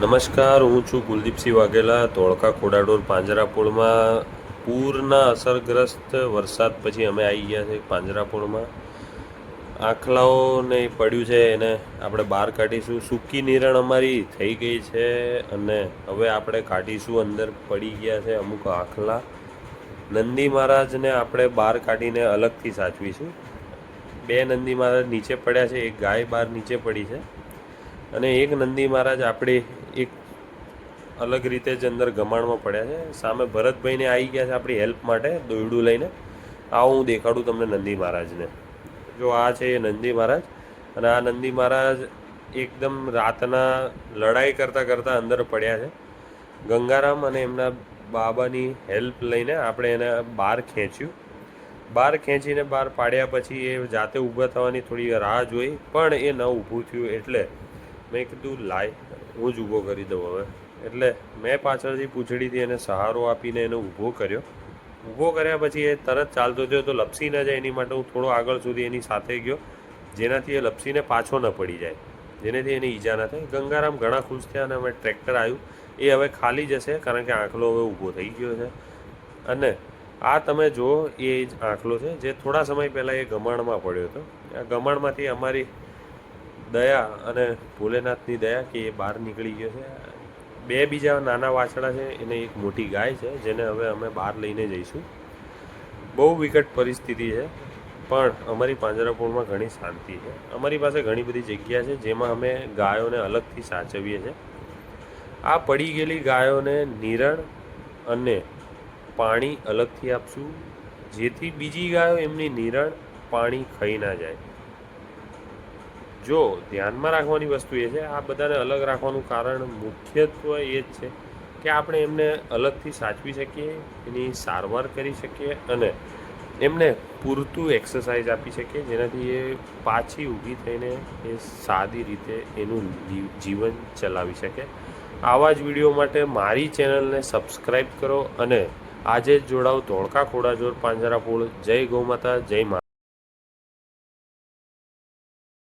નમસ્કાર, હું છું કુલદીપસિંહ વાઘેલા. ધોળકા ખોડાડોર પાંજરાપોળમાં પૂરના અસરગ્રસ્ત વરસાદ પછી અમે આવી ગયા છે પાંજરાપોળમાં. આખલાઓને પડ્યું છે એને આપણે બહાર કાઢીશું. સૂકી નિરણ અમારી થઈ ગઈ છે અને હવે આપણે કાઢીશું. અંદર પડી ગયા છે અમુક આખલા. નંદી મહારાજને આપણે બહાર કાઢીને અલગથી સાચવીશું. બે નંદી મહારાજ નીચે પડ્યા છે, એક ગાય બહાર નીચે પડી છે અને એક નંદી મહારાજ આપણે એક અલગ રીતે જ અંદર ગમાણમાં પડ્યા છે. સામે ભરતભાઈને આવી ગયા છે આપણી હેલ્પ માટે દોયડું લઈને. આવો હું દેખાડું તમને નંદી મહારાજને. જો આ છે એ નંદી મહારાજ અને આ નંદી મહારાજ એકદમ રાતના લડાઈ કરતાં કરતાં અંદર પડ્યા છે. ગંગારામ અને એમના બાબાની હેલ્પ લઈને આપણે એને બહાર ખેંચ્યું. બહાર ખેંચીને બહાર પાડ્યા પછી એ જાતે ઊભા થવાની થોડી રાહ જોઈ, પણ એ ન ઊભું થયું એટલે મેં કીધું લાય હું જ ઊભો કરી દઉં હવે. એટલે મેં પાછળથી પૂંછડીથી એને સહારો આપીને એને ઊભો કર્યો. ઊભો કર્યા પછી એ તરત ચાલતો થયો તો લપસી ન જાય એની માટે હું થોડો આગળ સુધી એની સાથે ગયો, જેનાથી એ લપસીને પાછો ન પડી જાય, જેનાથી એની ઈજા ન થાય. ગંગારામ ઘણા ખુશ થયા અને અમે ટ્રેક્ટર આવ્યું. એ હવે ખાલી જશે કારણ કે આંખલો હવે ઊભો થઈ ગયો છે. અને આ તમે જુઓ એ જ આંખલો છે જે થોડા સમય પહેલાં એ ગમાણમાં પડ્યો હતો. આ ગમાણમાંથી અમારી દયા અને ભોલેનાથની દયા કે એ બહાર નીકળી ગયો છે. બે બીજા નાના વાછડા છે એને એક મોટી ગાય છે જેને હવે અમે બહાર લઈને જઈશું. બહુ વિકટ પરિસ્થિતિ છે પણ અમારી પાંજરાપોળમાં ઘણી શાંતિ છે. અમારી પાસે ઘણી બધી જગ્યા છે જેમાં અમે ગાયોને અલગથી સાચવીએ છીએ. આ પડી ગયેલી ગાયોને નિરણ અને પાણી અલગથી આપશું, જેથી બીજી ગાયો એમની નિરણ પાણી ખાઈ ના જાય. જો ધ્યાનમાં રાખવાની વસ્તુ એ છે, આ બધાને અલગ રાખવાનું કારણ મુખ્યત્વે એ જ છે કે આપણે એમને અલગથી સાચવી શકીએ, એની સારવાર કરી શકીએ અને એમને પૂરતું એક્સરસાઇઝ આપી શકીએ, જેનાથી એ પાછી ઊભી થઈને એ સાદી રીતે એનું જીવન ચલાવી શકે. આવા જ વિડીયો માટે મારી ચેનલને સબસ્ક્રાઈબ કરો અને આજે જ જોડાઓ ધોળકા ખોડાજોર પાંજરાપોળ. જય ગૌ માતા, જય મા.